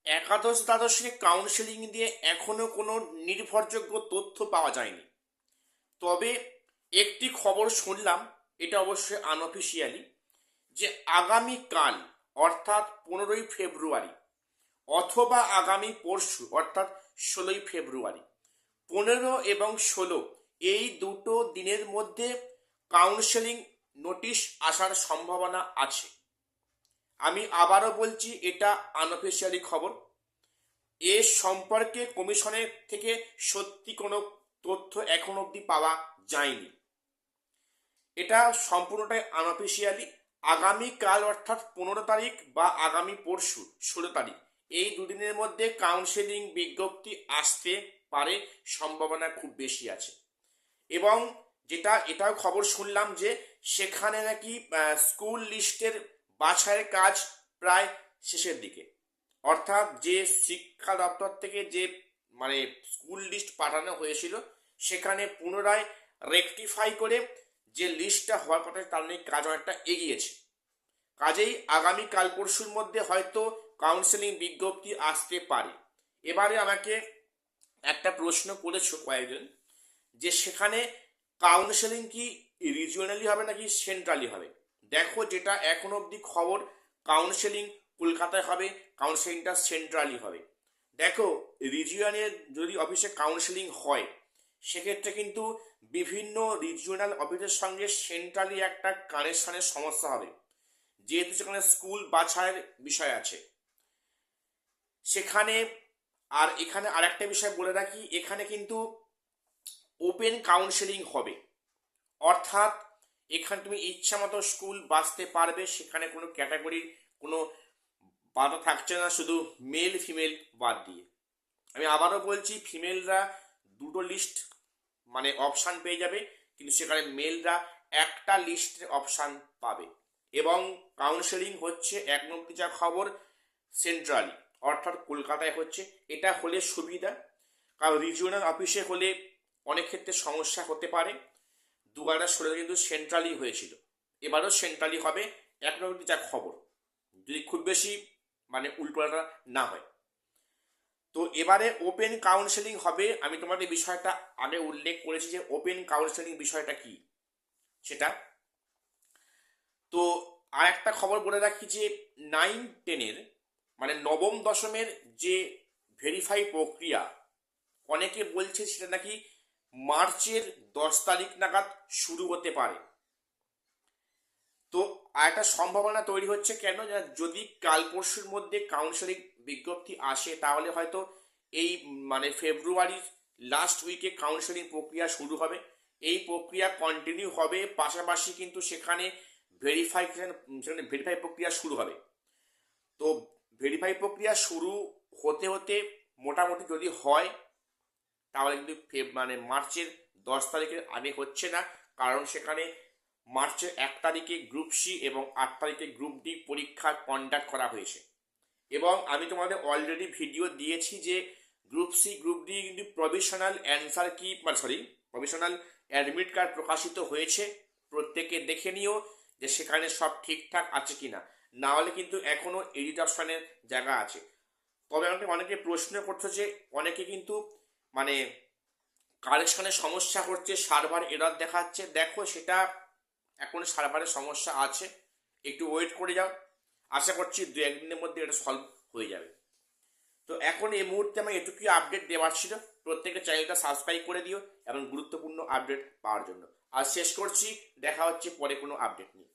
একাদশ দ্বাদশে কাউন্সেলিং দিয়ে এখনো কোনো নির্ভরযোগ্য তথ্য পাওয়া যায়নি। তবে একটি খবর শুনলাম, এটা অবশ্যই আনঅফিসিয়ালি, যে আগামীকাল অর্থাৎ 15ই ফেব্রুয়ারি অথবা আগামী পরশু অর্থাৎ 16ই ফেব্রুয়ারি, 15 এবং 16 এই দুটো দিনের মধ্যে কাউন্সেলিং নোটিশ আসার সম্ভাবনা আছে। আমি আবারও বলছি, এটা আনঅফিসিয়ালি খবর। এ সম্পর্কে কমিশনের থেকে সত্যি কোনো তথ্য এখন অবধি পাওয়া যায়নি। এটা সম্পূর্ণটাই আনঅফিসিয়ালি। আগামীকাল অর্থাৎ 15 তারিখ বা আগামী পরশু 16 তারিখ, এই দুদিনের মধ্যে কাউন্সেলিং বিজ্ঞপ্তি আসতে পারে, সম্ভাবনা খুব বেশি আছে। এবং এটাও খবর শুনলাম যে সেখানে নাকি স্কুল লিস্টের বাছাইয়ের কাজ প্রায় শেষের দিকে। অর্থাৎ যে শিক্ষা দপ্তর থেকে যে মানে স্কুল লিস্ট পাঠানো হয়েছিল, সেখানে পুনরায় রেকটিফাই করে যে লিস্টটা হওয়ার কথা তার নিয়ে কাজ অনেকটা এগিয়েছে। কাজেই আগামী কাল পরশুর মধ্যে হয়তো কাউন্সেলিং বিজ্ঞপ্তি আসতে পারে। এবারে আমাকে একটা প্রশ্ন করেছো কয়েকজন, যে সেখানে কাউন্সেলিং কি রিজিওনালি হবে নাকি সেন্ট্রালি হবে। দেখো, যেটা এখন অবধি খবর, কাউন্সেলিং কলকাতায় হবে, কাউন্সেলিংটা সেন্ট্রালি হবে। দেখো, রিজিয়নের যদি অফিসে কাউন্সেলিং হয়, সেক্ষেত্রে কিন্তু বিভিন্ন রিজিওনাল অফিসের সঙ্গে সেন্ট্রালি একটা কানেকশনের সমস্যা হবে, যেহেতু সেখানে স্কুল বাছাইয়ের বিষয় আছে সেখানে। আর এখানে আরেকটা বিষয় বলে রাখি, এখানে কিন্তু ওপেন কাউন্সেলিং হবে। অর্থাৎ এখানে তুমি ইচ্ছা মতো স্কুল বাছতে পারবে, সেখানে কোনো ক্যাটাগরির কোনো বাধা থাকছে না, শুধু মেল ফিমেল বাদ দিয়ে। আমি আবারও বলছি, ফিমেলরা দুটো লিস্ট মানে অপশান পেয়ে যাবে, কিন্তু সেখানে মেলরা একটা লিস্টের অপশান পাবে। এবং কাউন্সেলিং হচ্ছে এক নম্বর যা খবর সেন্ট্রালি, অর্থাৎ কলকাতায় হচ্ছে। এটা হলে সুবিধা, কারণ রিজিওনাল অফিসে হলে অনেক ক্ষেত্রে সমস্যা হতে পারে। 2016 কিন্তু সেন্ট্রালি হয়েছিল, এবারও সেন্ট্রালি হবে এক নম্বর যা খবর, যদি খুব বেশি মানে উল্টোপাল্টা না হয়। তো এবারে ওপেন কাউন্সেলিং হবে। আমি তোমাদের বিষয়টা আগে উল্লেখ করেছি যে ওপেন কাউন্সেলিং বিষয়টা কি সেটা। তো আর একটা খবর বলে রাখি যে 9-10 মানে নবম দশমের যে ভেরিফাই প্রক্রিয়া, অনেকে বলছে সেটা নাকি মার্চের 10 তারিখ নাগাদ শুরু হতে পারে। তো একটা সম্ভাবনা তৈরি হচ্ছে, কেন যদি কাল পরশুর মধ্যে কাউন্সেলিং বিজ্ঞপ্তি আসে, তাহলে হয়তো এই মানে ফেব্রুয়ারির লাস্ট উইকে কাউন্সেলিং প্রক্রিয়া শুরু হবে। এই প্রক্রিয়া কন্টিনিউ হবে, পাশাপাশি কিন্তু সেখানে ভেরিফাই প্রক্রিয়া শুরু হবে। তো ভেরিফাই প্রক্রিয়া শুরু হতে হতে মোটামুটি যদি হয়, তাহলে কিন্তু মানে মার্চের 10 তারিখের আগে হচ্ছে না, কারণ সেখানে মার্চের 1 তারিখে গ্রুপ সি এবং 8 তারিখে গ্রুপ ডি পরীক্ষা কন্ডাক্ট করা হয়েছে। এবং আমি তোমাদের অলরেডি ভিডিও দিয়েছি যে গ্রুপ সি গ্রুপ ডি কিন্তু প্রভিশনাল অ্যান্সার কি প্রভিশনাল অ্যাডমিট কার্ড প্রকাশিত হয়েছে। প্রত্যেকে দেখে নিও যে সেখানে সব ঠিকঠাক আছে কিনা, না হলে কিন্তু এখনো এডিট অপশনের জায়গা আছে। তবে আমাকে অনেকে প্রশ্ন করছে যে অনেকে কিন্তু মানে কারেকশনের সমস্যা হচ্ছে, সার্ভার এরর দেখাচ্ছে। দেখো, সেটা এখন সার্ভারের সমস্যা আছে, একটু ওয়েট করে যাও, আশা করছি 2-1 দিনের মধ্যে এটা সলভ হয়ে যাবে। তো এখন এই মুহূর্তে আমি এটুকুই আপডেট দেওয়ার ছিল। প্রত্যেকের চ্যানেলটা সাবস্ক্রাইব করে দিও এবং গুরুত্বপূর্ণ আপডেট পাওয়ার জন্য। আর শেষ করছি, দেখা হচ্ছে পরে কোনো আপডেট নিয়ে।